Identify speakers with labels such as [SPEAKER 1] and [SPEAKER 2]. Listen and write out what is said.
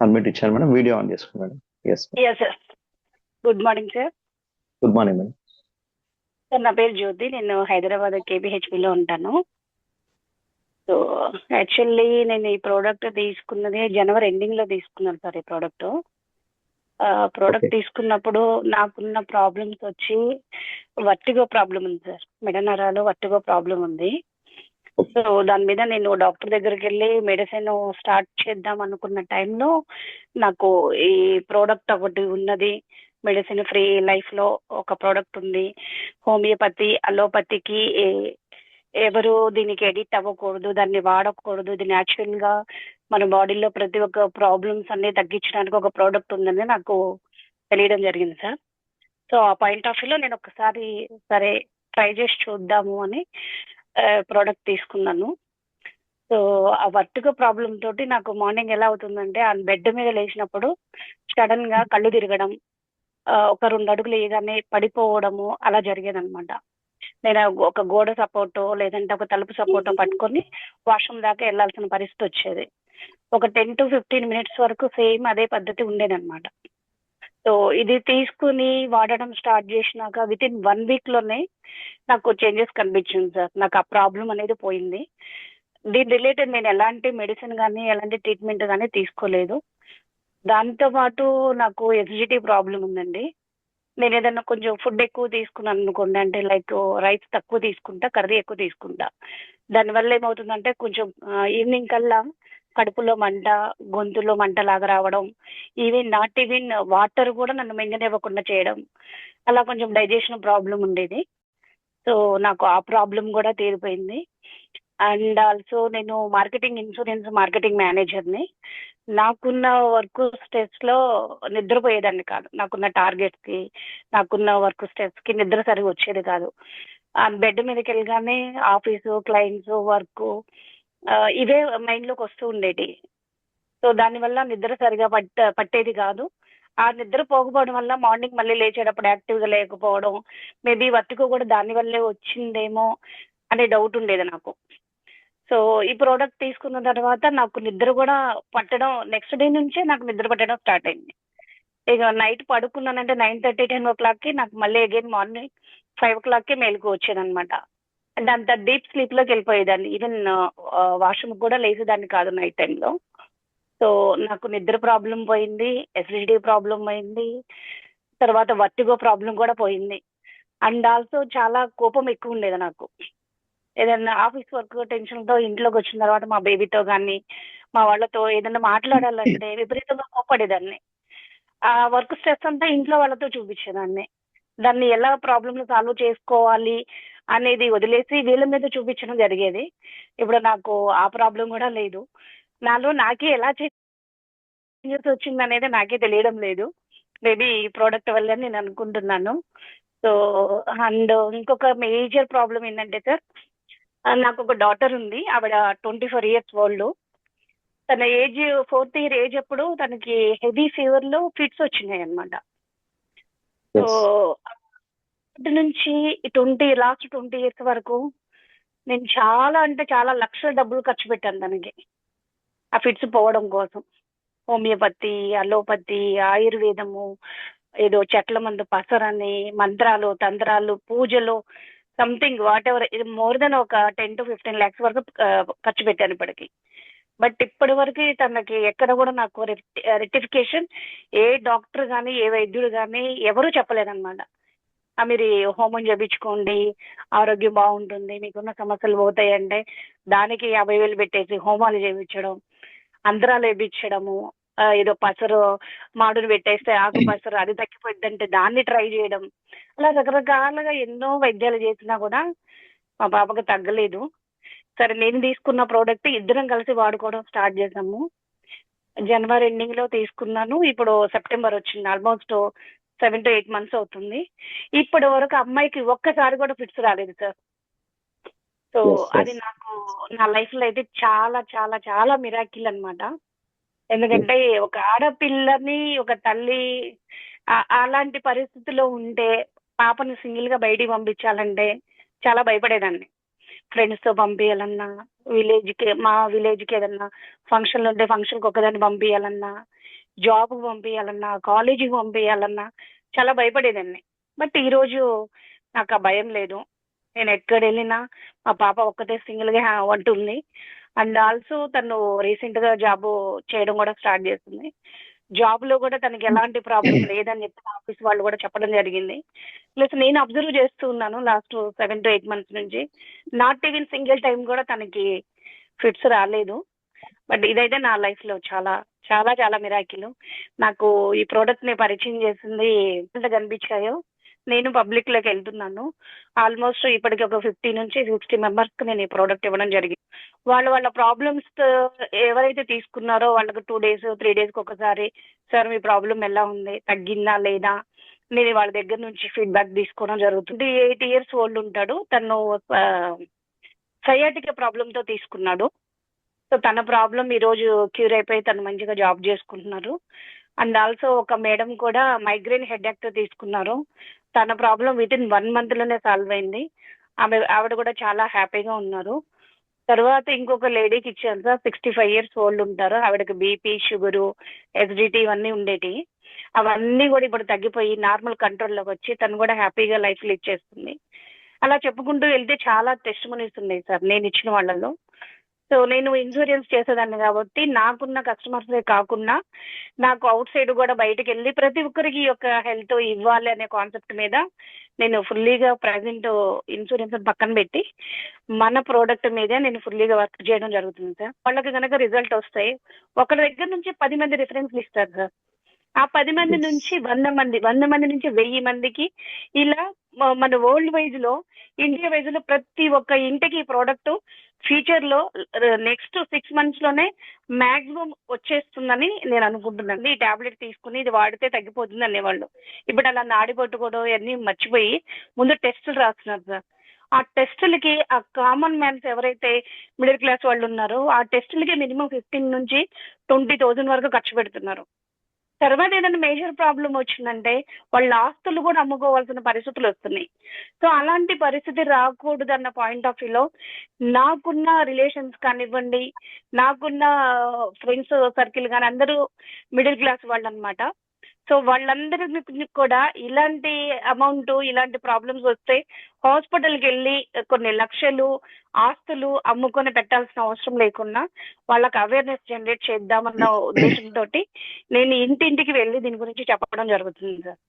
[SPEAKER 1] Admit ఇచ్చాను madam. Video on చేసుకోండి madam. Yes madam.
[SPEAKER 2] Yes sir. Good morning sir.
[SPEAKER 1] Good morning madam.
[SPEAKER 2] Sir నా పేరు జ్యోతి. నేను హైదరాబాద్ కేబిహెచ్పిలో ఉంటాను. సో యాక్చువల్లీ నేను ఈ ప్రోడక్ట్ తీసుకున్నది జనవరి ఎండింగ్లో తీసుకున్నాను సార్. ఈ ప్రోడక్ట్
[SPEAKER 1] ఓకే.
[SPEAKER 2] తీసుకున్నప్పుడు నాకున్న ప్రాబ్లమ్స్ వచ్చి వర్టిగో ప్రాబ్లం ఉంది సార్. మెడ నరాలు వర్టిగో ప్రాబ్లం ఉంది. సో దాని మీద నేను డాక్టర్ దగ్గరికి వెళ్ళి మెడిసిన్ స్టార్ట్ చేద్దాం అనుకున్న టైంలో నాకు ఈ ప్రోడక్ట్ ఒకటి ఉన్నది. మెడిసిన్ ఫ్రీ లైఫ్లో ఒక ప్రోడక్ట్ ఉంది. హోమియోపతి అలోపతికి ఎవరు దీనికి ఎడిట్ అవ్వకూడదు, దాన్ని వాడకూడదు. ఇది న్యాచురల్గా మన బాడీలో ప్రతి ఒక్క ప్రాబ్లమ్స్ అన్ని తగ్గించడానికి ఒక ప్రోడక్ట్ ఉందని నాకు తెలియడం జరిగింది సార్. సో ఆ పాయింట్ ఆఫ్ వ్యూలో నేను ఒకసారి సరే ట్రై చేసి చూద్దాము అని ప్రోడక్ట్ తీసుకున్నాను. సో ఆ వర్టిగో ప్రాబ్లం తోటి నాకు మార్నింగ్ ఎలా అవుతుందంటే ఆ బెడ్ మీద లేచినప్పుడు సడన్ గా కళ్ళు తిరగడం, ఒక 2 అడుగులు వేయగానే పడిపోవడము అలా జరిగేదన్నమాట. నేను ఒక గోడ సపోర్టో లేదంటే ఒక తలుపు సపోర్టో పట్టుకొని వాష్రూమ్ దాకా వెళ్ళాల్సిన పరిస్థితి వచ్చేది. ఒక 10 to 15 మినిట్స్ వరకు సేమ్ అదే పద్ధతి ఉండేదన్నమాట. సో ఇది తీసుకుని వాడడం స్టార్ట్ చేసినాక విత్ ఇన్ 1 వీక్ లోనే నాకు చేంజెస్ కనిపించింది సార్. నాకు ఆ ప్రాబ్లం అనేది పోయింది. దీని రిలేటెడ్ నేను ఎలాంటి మెడిసిన్ కానీ ఎలాంటి ట్రీట్మెంట్ కానీ తీసుకోలేదు. దాంతో పాటు నాకు ఎసిడిటీ ప్రాబ్లం ఉందండి. నేను ఏదైనా కొంచెం ఫుడ్ ఎక్కువ తీసుకున్నాను అనుకోండి, అంటే లైక్ రైస్ తక్కువ తీసుకుంటా, కర్రీ ఎక్కువ తీసుకుంటా. దానివల్ల ఏమవుతుందంటే కొంచెం ఈవినింగ్ కల్లా కడుపులో మంట, గొంతులో మంట లాగా రావడం, ఈవెన్ వాటర్ కూడా నన్ను మింగనివ్వకుండా చేయడం, అలా కొంచెం డైజెషన్ ప్రాబ్లం ఉండేది. సో నాకు ఆ ప్రాబ్లం కూడా తీరిపోయింది. అండ్ ఆల్సో నేను ఇన్సూరెన్స్ మార్కెటింగ్ మేనేజర్ని. నాకున్న వర్క్ స్ట్రెస్ లో నిద్రపోయేదాన్ని కాదు. నాకున్న టార్గెట్స్ కి, నాకున్న వర్క్ స్ట్రెస్ కి నిద్ర సరిగా వచ్చేది కాదు. ఆ బెడ్ మీదకి వెళ్ళగానే ఆఫీసు, క్లయింట్స్, వర్క్ ఇవే మైండ్ లోకి వస్తూ ఉండేటి. సో దానివల్ల నిద్ర సరిగా పట్టేది కాదు. ఆ నిద్ర పోకపోవడం వల్ల మార్నింగ్ మళ్ళీ లేచేటప్పుడు యాక్టివ్ గా లేకపోవడం, మేబీ వర్టిగో కూడా దాని వల్లే వచ్చిందేమో అనే డౌట్ ఉండేది నాకు. సో ఈ ప్రోడక్ట్ తీసుకున్న తర్వాత నాకు నిద్ర కూడా పట్టడం, నెక్స్ట్ డే నుంచే నాకు నిద్ర పట్టడం స్టార్ట్ అయింది. ఇక నైట్ పడుకున్నానంటే 9:30, 10 o'clock నాకు మళ్ళీ అగైన్ మార్నింగ్ 5 o'clock మేలుకు వచ్చేదనమాట. అంటే అంత డీప్ స్లీప్ లోకి వెళ్ళిపోయేదాన్ని. ఈవెన్ వాష్రూమ్ కూడా లేసేదాన్ని కాదు నైట్ టైంలో. సో నాకు నిద్ర ప్రాబ్లం పోయింది, ఎసిడిటీ ప్రాబ్లం పోయింది, తర్వాత వర్టిగో ప్రాబ్లం కూడా పోయింది. అండ్ ఆల్సో చాలా కోపం ఎక్కువ ఉండేది నాకు. ఏదైనా ఆఫీస్ వర్క్ టెన్షన్ తో ఇంట్లోకి వచ్చిన తర్వాత మా బేబీతో కానీ మా వాళ్ళతో ఏదైనా మాట్లాడాలంటే విపరీతంగా కోప్పడేదాన్ని. ఆ వర్క్ స్ట్రెస్ అంతా ఇంట్లో వాళ్ళతో చూపించేదాన్ని. దాన్ని ఎలా ప్రాబ్లమ్ సాల్వ్ చేసుకోవాలి అనేది వదిలేసి వీళ్ళ మీద చూపించడం జరిగేది. ఇప్పుడు నాకు ఆ ప్రాబ్లం కూడా లేదు. నాలో నాకే ఎలా చేంజెస్ వచ్చింది అనేది నాకే తెలియడం లేదు. మేబీ ఈ ప్రోడక్ట్ వల్ల నేను అనుకుంటున్నాను. సో అండ్ ఇంకొక మేజర్ ప్రాబ్లం ఏంటంటే సార్, నాకు ఒక డాటర్ ఉంది. ఆవిడ 24 years ఓల్డ్. తన ఏజ్ 4th year ఏజ్ అప్పుడు తనకి హెవీ ఫీవర్ లో ఫిట్స్ వచ్చినాయి అనమాట. So
[SPEAKER 1] yes.
[SPEAKER 2] అప్పటి నుంచి లాస్ట్ 20 years వరకు నేను చాలా అంటే చాలా లక్షల డబ్బులు ఖర్చు పెట్టాను దానికి, ఆ ఫిట్స్ పోవడం కోసం. హోమియోపతి, అలోపతి, ఆయుర్వేదము, ఏదో చెట్ల మందు పసరని, మంత్రాలు, తంత్రాలు, పూజలు, సంథింగ్ వాట్ ఎవర్, ఇది మోర్ దెన్ ఒక 10 to 15 lakhs వరకు ఖర్చు పెట్టాను ఇప్పటికి. బట్ ఇప్పటి వరకు తనకి ఎక్కడ కూడా నాకు రెక్టిఫికేషన్ ఏ డాక్టర్ కానీ ఏ వైద్యుడు కానీ ఎవరూ చెప్పలేదన్నమాట. మీరు ఈ హోమం చేపించుకోండి, ఆరోగ్యం బాగుంటుంది, మీకున్న సమస్యలు పోతాయి అంటే దానికి 50,000 పెట్టేసి హోమాలు చేయించడం, అంతరాలు వేయించడము, ఏదో పసరు మాడును పెట్టేస్తే ఆకు పసరు అది తగ్గిపోద్దంటే దాన్ని ట్రై చేయడం, అలా రకరకాలుగా ఎన్నో వైద్యాలు చేసినా కూడా మా పాపకు తగ్గలేదు. సరే నేను తీసుకున్న ప్రోడక్ట్ ఇద్దరం కలిసి వాడుకోవడం స్టార్ట్ చేసాము. జనవరి ఎండింగ్ లో తీసుకున్నాను. ఇప్పుడు సెప్టెంబర్ వచ్చింది. ఆల్మోస్ట్ 7 to 8 months అవుతుంది. ఇప్పటి వరకు అమ్మాయికి ఒక్కసారి కూడా ఫిట్స్ రాలేదు సార్. So
[SPEAKER 1] yes.
[SPEAKER 2] అది
[SPEAKER 1] ఎస్.
[SPEAKER 2] నాకు నా లైఫ్ లో అయితే చాలా చాలా చాలా మిరాకిల్ అన్నమాట. ఎందుకంటే ఒక ఆడపిల్లని ఒక తల్లి అలాంటి పరిస్థితిలో ఉంటే పాపని సింగిల్ గా బయటికి పంపించాలంటే చాలా భయపడేదాన్ని. ఫ్రెండ్స్ తో పంపించాలన్నా, మా విలేజ్ కి ఏదన్నా ఫంక్షన్లు ఉంటే ఫంక్షన్ కి ఒక్కదాన్ని పంపించాలన్నా, జాబ్కి పంపించాలన్నా, కాలేజీకి పంపించాలన్నా చాలా భయపడేదాన్ని. బట్ ఈరోజు నాకు ఆ భయం లేదు. నేను ఎక్కడ వెళ్ళినా మా పాప ఒక్కతే సింగిల్గా ఉంటుంది. అండ్ ఆల్సో తను రీసెంట్గా జాబ్ చేయడం కూడా స్టార్ట్ చేస్తుంది. జాబ్ లో కూడా తనకి ఎలాంటి ప్రాబ్లం లేదని చెప్పి ఆఫీస్ వాళ్ళు కూడా చెప్పడం జరిగింది. ప్లస్ నేను అబ్జర్వ్ చేస్తూ ఉన్నాను లాస్ట్ 7 to 8 months నుంచి. నాట్ ఈవెన్ సింగిల్ టైం కూడా తనకి ఫిట్స్ రాలేదు. బట్ ఇదైతే నా లైఫ్ లో చాలా చాలా చాలా మిరాకిల్. నాకు ఈ ప్రోడక్ట్ ని పరిచయం చేసింది ఎంత కనిపించాయో. నేను పబ్లిక్ లోకి వెళ్తున్నాను. ఆల్మోస్ట్ ఇప్పటికి ఒక 50 నుంచి 60 మెంబర్స్ కి నేను ఈ ప్రోడక్ట్ ఇవ్వడం జరిగింది. వాళ్ళ ప్రాబ్లమ్స్ ఎవరైతే తీసుకున్నారో వాళ్ళకి 2 days 3 days కి ఒకసారి సార్ మీ ప్రాబ్లం ఎలా ఉంది, తగ్గిందా లేదా, నేను వాళ్ళ దగ్గర నుంచి ఫీడ్బ్యాక్ తీసుకోవడం జరుగుతుంది. 8 years ఓల్డ్ ఉంటాడు తను. సయాటిక ప్రాబ్లమ్ తో తీసుకున్నాడు. సో తన ప్రాబ్లం ఈ రోజు క్యూర్ అయిపోయి తను మంచిగా జాబ్ చేసుకుంటున్నారు. అండ్ ఆల్సో ఒక మేడం కూడా మైగ్రేన్ హెడేక్ తో తీసుకున్నారు. తన ప్రాబ్లం విత్ ఇన్ 1 month లోనే సాల్వ్ అయింది. ఆవిడ కూడా చాలా హ్యాపీగా ఉన్నారు. తర్వాత ఇంకొక లేడీకి ఇచ్చాను సార్, 65 years ఓల్డ్ ఉంటారు. ఆవిడకి బీపీ, షుగరు, ఎసిడిటీ ఇవన్నీ ఉండేటి. అవన్నీ కూడా ఇప్పుడు తగ్గిపోయి నార్మల్ కంట్రోల్లోకి వచ్చి తను కూడా హ్యాపీగా లైఫ్ లీడ్ చేస్తుంది. అలా చెప్పుకుంటూ వెళ్తే చాలా టెస్టిమనీస్ ఉన్నాయి సార్ నేను ఇచ్చిన వాళ్ళలో. సో నేను ఇన్సూరెన్స్ చేసేదాన్ని కాబట్టి నాకున్న కస్టమర్సే కాకుండా నాకు అవుట్ సైడ్ కూడా బయటకు వెళ్ళి ప్రతి ఒక్కరికి యొక్క హెల్త్ ఇవ్వాలి అనే కాన్సెప్ట్ మీద నేను ఫుల్లీగా ప్రజెంట్ ఇన్సూరెన్స్ పక్కన పెట్టి మన ప్రోడక్ట్ మీదే నేను ఫుల్లీగా వర్క్ చేయడం జరుగుతుంది సార్. వాళ్ళకి కనుక రిజల్ట్ వస్తాయి. ఒకరి దగ్గర నుంచి 10 మంది రిఫరెన్స్ ఇస్తారు సార్. ఆ 10 మంది నుంచి 100 మంది నుంచి 1000 మందికి ఇలా మన వరల్డ్ వైజ్ లో, ఇండియా వైజ్ లో ప్రతి ఒక్క ఇంటికి ఈ ప్రోడక్ట్ ఫ్యూచర్ లో నెక్స్ట్ 6 months లోనే మాక్సిమం వచ్చేస్తుందని నేను అనుకుంటున్నాను. ఈ టాబ్లెట్ తీసుకుని ఇది వాడితే తగ్గిపోతుంది అనేవాళ్ళు ఇప్పుడు అలా నాడి పట్టుకోవడం ఇవన్నీ మర్చిపోయి ముందు టెస్టులు రాస్తున్నారు సార్. ఆ టెస్టులకి ఆ కామన్ మ్యాన్స్ ఎవరైతే మిడిల్ క్లాస్ వాళ్ళు ఉన్నారో ఆ టెస్టులకి మినిమం 15 నుంచి 20,000 వరకు ఖర్చు పెడుతున్నారు. తర్వాత ఏదైనా మేజర్ ప్రాబ్లం వచ్చిందంటే వాళ్ళ ఆస్తులు కూడా అమ్ముకోవాల్సిన పరిస్థితులు వస్తున్నాయి. సో అలాంటి పరిస్థితి రాకూడదు అన్న పాయింట్ ఆఫ్ వ్యూలో నాకున్న రిలేషన్స్ కానివ్వండి, నాకున్న ఫ్రెండ్స్ సర్కిల్ కానీ అందరూ మిడిల్ క్లాస్ వాళ్ళు అనమాట. సో వాళ్ళందరికీ కూడా ఇలాంటి అమౌంట్, ఇలాంటి ప్రాబ్లమ్స్ వస్తే హాస్పిటల్కి వెళ్ళి కొన్ని లక్షలు ఆస్తులు అమ్ముకొని పెట్టాల్సిన అవసరం లేకుండా వాళ్ళకి అవేర్నెస్ జనరేట్ చేద్దామన్న ఉద్దేశంతో నేను ఇంటింటికి వెళ్ళి దీని గురించి చెప్పడం జరుగుతుంది సార్.